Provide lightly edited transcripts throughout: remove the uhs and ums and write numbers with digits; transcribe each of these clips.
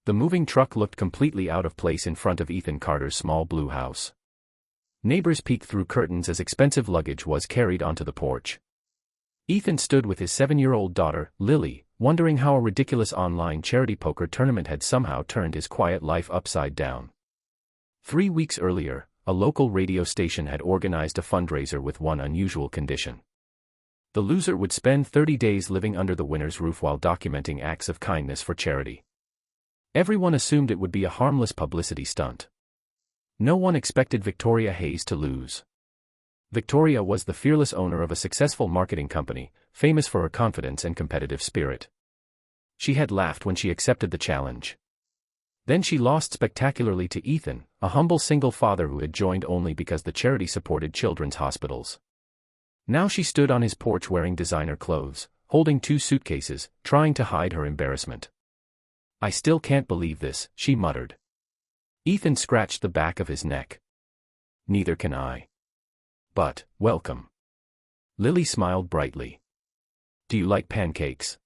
The moving truck looked completely out of place in front of Ethan Carter's small blue house. Neighbors peeked through curtains as expensive luggage was carried onto the porch. Ethan stood with his 7-year-old daughter, Lily, wondering how a ridiculous online charity poker tournament had somehow turned his quiet life upside down. 3 weeks earlier, a local radio station had organized a fundraiser with one unusual condition. The loser would spend 30 days living under the winner's roof while documenting acts of kindness for charity. Everyone assumed it would be a harmless publicity stunt. No one expected Victoria Hayes to lose. Victoria was the fearless owner of a successful marketing company, famous for her confidence and competitive spirit. She had laughed when she accepted the challenge. Then she lost spectacularly to Ethan, a humble single father who had joined only because the charity supported children's hospitals. Now she stood on his porch wearing designer clothes, holding 2 suitcases, trying to hide her embarrassment. "I still can't believe this," she muttered. Ethan scratched the back of his neck. "Neither can I. But, welcome." Lily smiled brightly. "Do you like pancakes?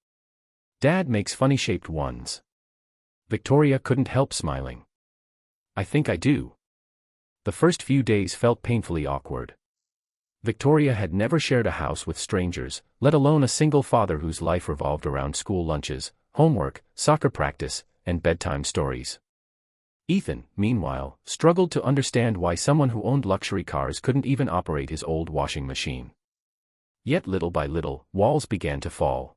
Dad makes funny-shaped ones." Victoria couldn't help smiling. "I think I do." The first few days felt painfully awkward. Victoria had never shared a house with strangers, let alone a single father whose life revolved around school lunches, homework, soccer practice, and bedtime stories. Ethan, meanwhile, struggled to understand why someone who owned luxury cars couldn't even operate his old washing machine. Yet little by little, walls began to fall.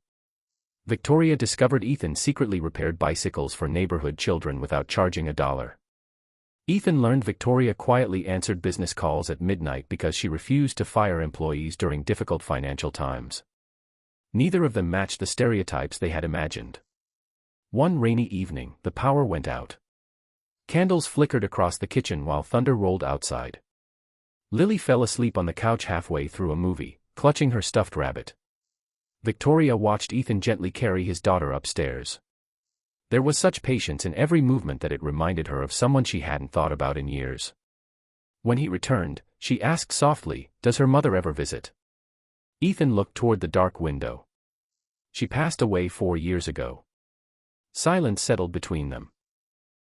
Victoria discovered Ethan secretly repaired bicycles for neighborhood children without charging $1. Ethan learned Victoria quietly answered business calls at midnight because she refused to fire employees during difficult financial times. Neither of them matched the stereotypes they had imagined. One rainy evening, the power went out. Candles flickered across the kitchen while thunder rolled outside. Lily fell asleep on the couch halfway through a movie, clutching her stuffed rabbit. Victoria watched Ethan gently carry his daughter upstairs. There was such patience in every movement that it reminded her of someone she hadn't thought about in years. When he returned, she asked softly, "Does her mother ever visit?" Ethan looked toward the dark window. "She passed away 4 years ago." Silence settled between them.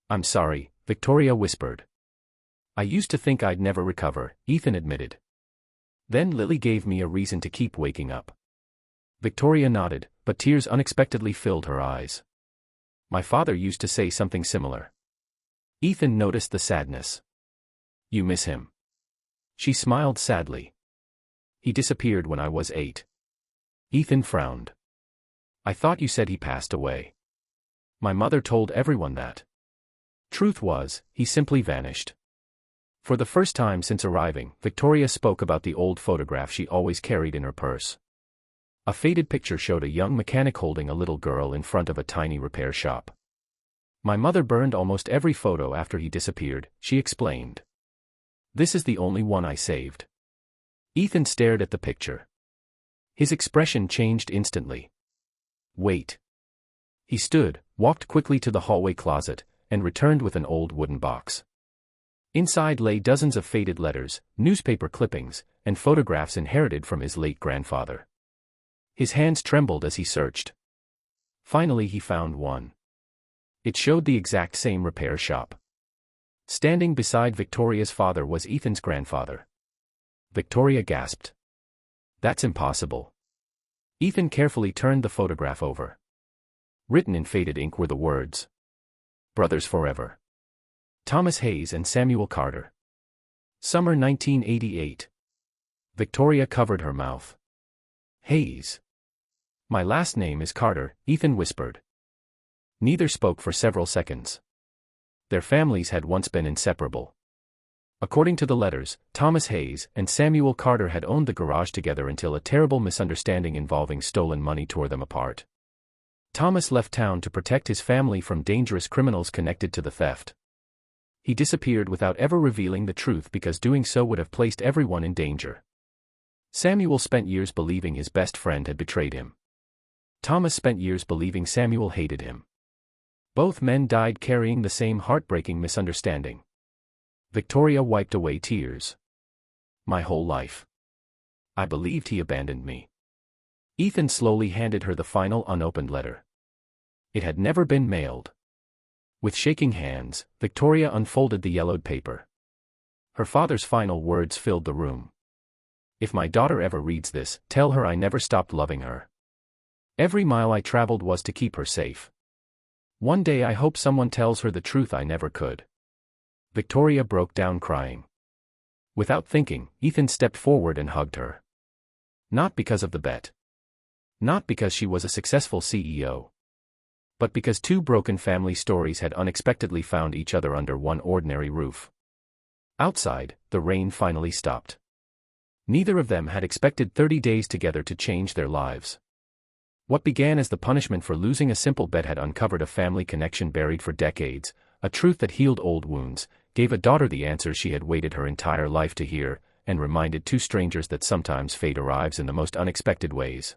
"I'm sorry," Victoria whispered. "I used to think I'd never recover," Ethan admitted. "Then Lily gave me a reason to keep waking up." Victoria nodded, but tears unexpectedly filled her eyes. "My father used to say something similar." Ethan noticed the sadness. "You miss him?" She smiled sadly. "He disappeared when I was 8. Ethan frowned. "I thought you said he passed away." "My mother told everyone that." Truth was, he simply vanished. For the first time since arriving, Victoria spoke about the old photograph she always carried in her purse. A faded picture showed a young mechanic holding a little girl in front of a tiny repair shop. "My mother burned almost every photo after he disappeared," she explained. "This is the only one I saved." Ethan stared at the picture. His expression changed instantly. "Wait." He stood, walked quickly to the hallway closet, and returned with an old wooden box. Inside lay dozens of faded letters, newspaper clippings, and photographs inherited from his late grandfather. His hands trembled as he searched. Finally he found one. It showed the exact same repair shop. Standing beside Victoria's father was Ethan's grandfather. Victoria gasped. "That's impossible." Ethan carefully turned the photograph over. Written in faded ink were the words, "Brothers Forever. Thomas Hayes and Samuel Carter. Summer 1988. Victoria covered her mouth. "Hayes. My last name is Carter," Ethan whispered. Neither spoke for several seconds. Their families had once been inseparable. According to the letters, Thomas Hayes and Samuel Carter had owned the garage together until a terrible misunderstanding involving stolen money tore them apart. Thomas left town to protect his family from dangerous criminals connected to the theft. He disappeared without ever revealing the truth because doing so would have placed everyone in danger. Samuel spent years believing his best friend had betrayed him. Thomas spent years believing Samuel hated him. Both men died carrying the same heartbreaking misunderstanding. Victoria wiped away tears. "My whole life. I believed he abandoned me." Ethan slowly handed her the final unopened letter. It had never been mailed. With shaking hands, Victoria unfolded the yellowed paper. Her father's final words filled the room. "If my daughter ever reads this, tell her I never stopped loving her. Every mile I traveled was to keep her safe. One day I hope someone tells her the truth I never could." Victoria broke down crying. Without thinking, Ethan stepped forward and hugged her. Not because of the bet. Not because she was a successful CEO. But because two broken family stories had unexpectedly found each other under one ordinary roof. Outside, the rain finally stopped. Neither of them had expected 30 days together to change their lives. What began as the punishment for losing a simple bet had uncovered a family connection buried for decades, a truth that healed old wounds, gave a daughter the answers she had waited her entire life to hear, and reminded two strangers that sometimes fate arrives in the most unexpected ways.